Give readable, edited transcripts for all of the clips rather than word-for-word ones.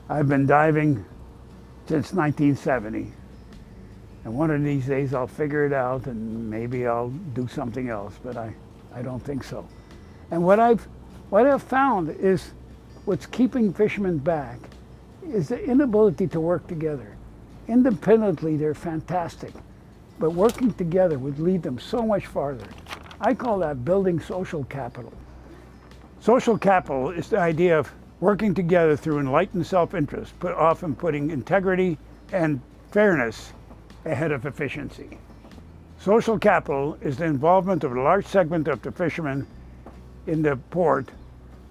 I've been diving since 1970. And one of these days I'll figure it out and maybe I'll do something else, but I don't think so. And what I've found is what's keeping fishermen back is the inability to work together. Independently, they're fantastic, but working together would lead them so much farther. I call that building social capital. Social capital is the idea of working together through enlightened self-interest, often putting integrity and fairness ahead of efficiency. Social capital is the involvement of a large segment of the fishermen in the port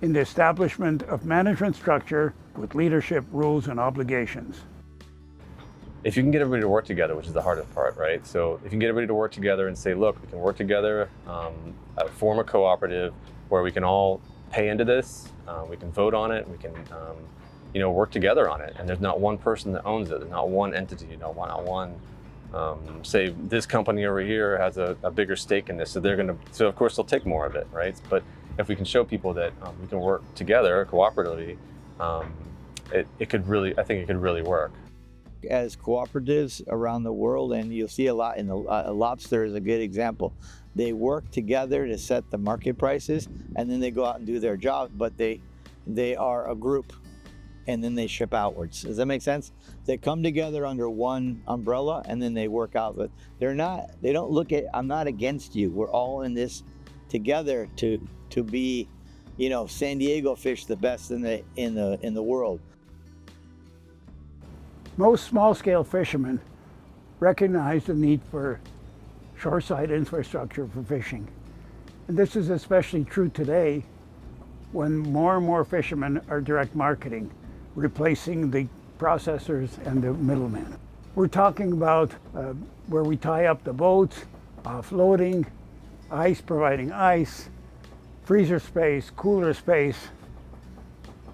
in the establishment of management structure with leadership, rules, and obligations. If you can get everybody to work together, which is the hardest part, right? So if you can get everybody to work together and say, look, we can work together, form a cooperative where we can all pay into this, we can vote on it, we can work together on it, and there's not one person that owns it, there's not one entity, not one say this company over here has a bigger stake in this, so of course they'll take more of it, right? But if we can show people that we can work together cooperatively, I think it could really work. As cooperatives around the world, and you'll see a lot in the lobster is a good example. They work together to set the market prices, and then they go out and do their job, but they are a group, and then they ship outwards. Does that make sense? They come together under one umbrella, and then they work out. But they don't look at, I'm not against you. We're all in this together to be, San Diego fish the best in the world. Most small-scale fishermen recognize the need for shoreside infrastructure for fishing. And this is especially true today when more and more fishermen are direct marketing, replacing the processors and the middlemen. We're talking about where we tie up the boats, offloading, providing ice, freezer space, cooler space,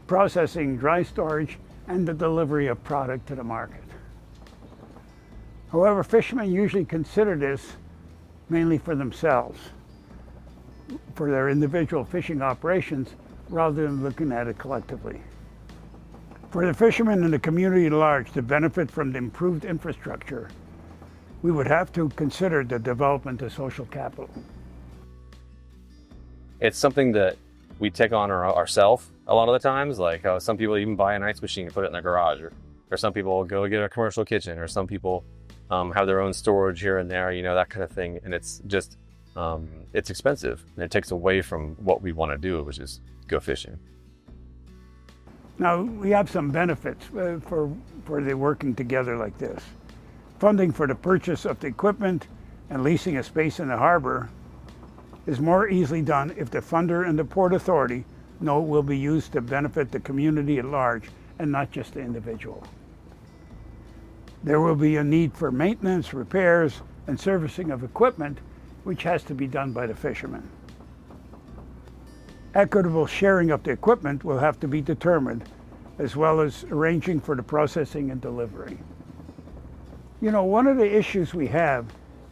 processing, dry storage, and the delivery of product to the market. However, fishermen usually consider this mainly for themselves, for their individual fishing operations, rather than looking at it collectively. For the fishermen and the community at large to benefit from the improved infrastructure, we would have to consider the development of social capital. It's something that we take on ourselves a lot of the times. Like some people even buy an ice machine and put it in their garage, or some people go get a commercial kitchen, or some people have their own storage here and there, that kind of thing. And it's just, it's expensive, and it takes away from what we want to do, which is go fishing. Now, we have some benefits for the working together like this. Funding for the purchase of the equipment and leasing a space in the harbor is more easily done if the funder and the Port Authority know it will be used to benefit the community at large and not just the individual. There will be a need for maintenance, repairs, and servicing of equipment, which has to be done by the fishermen. Equitable sharing of the equipment will have to be determined, as well as arranging for the processing and delivery. One of the issues we have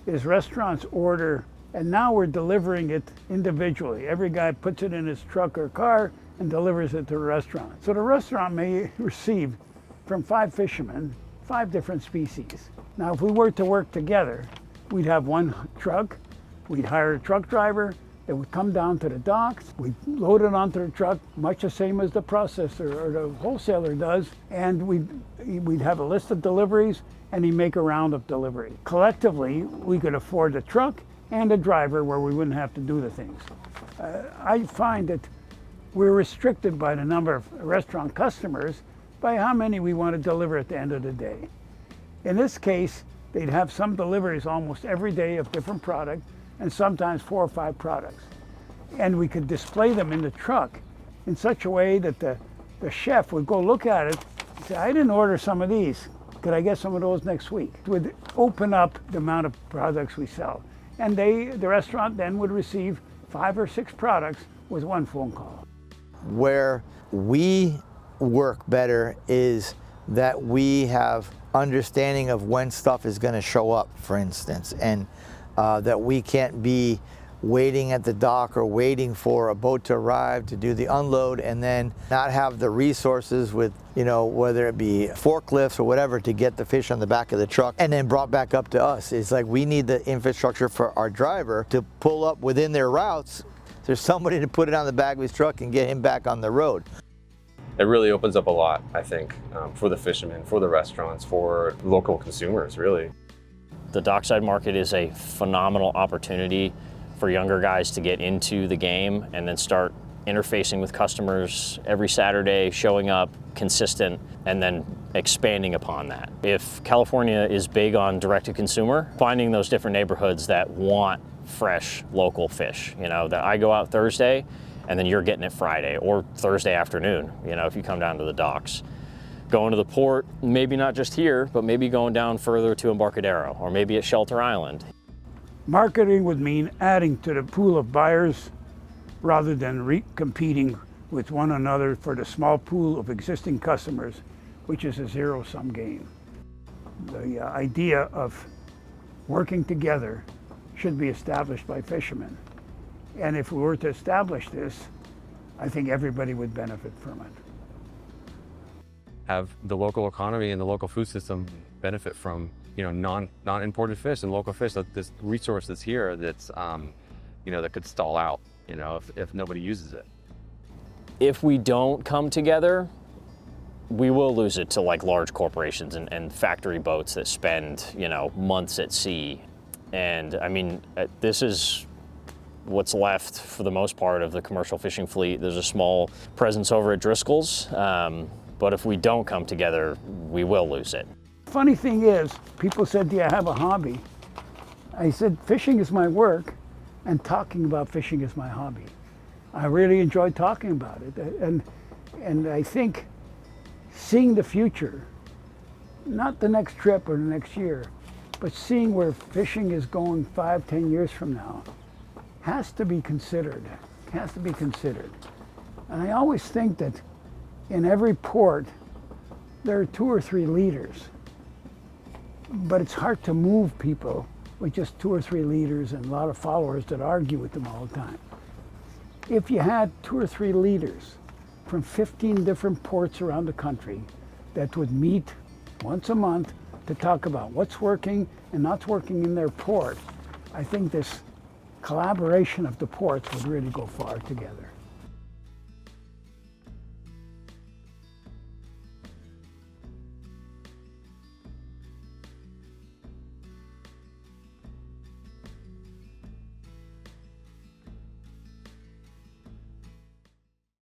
is restaurants order, and now we're delivering it individually. Every guy puts it in his truck or car and delivers it to the restaurant. So the restaurant may receive from 5 fishermen 5 different species. Now, if we were to work together, we'd have one truck, we'd hire a truck driver, it would come down to the docks, we'd load it onto the truck, much the same as the processor or the wholesaler does, and we'd have a list of deliveries, and he'd make a round of delivery. Collectively, we could afford the truck and a driver where we wouldn't have to do the things. I find that we're restricted by the number of restaurant customers by how many we want to deliver at the end of the day. In this case, they'd have some deliveries almost every day of different product, and sometimes 4 or 5 products. And we could display them in the truck in such a way that the chef would go look at it and say, I didn't order some of these. Could I get some of those next week? It would open up the amount of products we sell. And the restaurant then would receive 5 or 6 products with one phone call. Where we work better is that we have understanding of when stuff is going to show up, for instance, and that we can't be waiting at the dock or waiting for a boat to arrive to do the unload, and then not have the resources with, you know, whether it be forklifts or whatever to get the fish on the back of the truck and then brought back up to us. It's like we need the infrastructure for our driver to pull up within their routes. There's somebody to put it on the back of his truck and get him back on the road. It really opens up a lot, I think, for the fishermen, for the restaurants, for local consumers, really. The dockside market is a phenomenal opportunity for younger guys to get into the game and then start interfacing with customers every Saturday, showing up consistent, and then expanding upon that. If California is big on direct-to-consumer, finding those different neighborhoods that want fresh local fish, you know, that I go out Thursday and then you're getting it Friday or Thursday afternoon, you know, if you come down to the docks. Going to the port, maybe not just here, but maybe going down further to Embarcadero or maybe at Shelter Island. Marketing would mean adding to the pool of buyers rather than competing with one another for the small pool of existing customers, which is a zero-sum game. The idea of working together should be established by fishermen. And if we were to establish this, I think everybody would benefit from it. Have the local economy and the local food system benefit from, you know, non-imported fish and local fish. This resource that's here that's, you know, that could stall out, you know, if nobody uses it. If we don't come together, we will lose it to like large corporations and factory boats that spend, you know, months at sea. And I mean, this is what's left for the most part of the commercial fishing fleet. There's a small presence over at Driscoll's, but if we don't come together, we will lose it. Funny thing is, people said, do you have a hobby? I said, fishing is my work and talking about fishing is my hobby. I really enjoy talking about it. And I think seeing the future, not the next trip or the next year, but seeing where fishing is going 5, 10 years from now has to be considered, has to be considered. And I always think that in every port, there are 2 or 3 leaders. But it's hard to move people with just 2 or 3 leaders and a lot of followers that argue with them all the time. If you had 2 or 3 leaders from 15 different ports around the country that would meet once a month to talk about what's working and not working in their port, I think this collaboration of the ports would really go far together.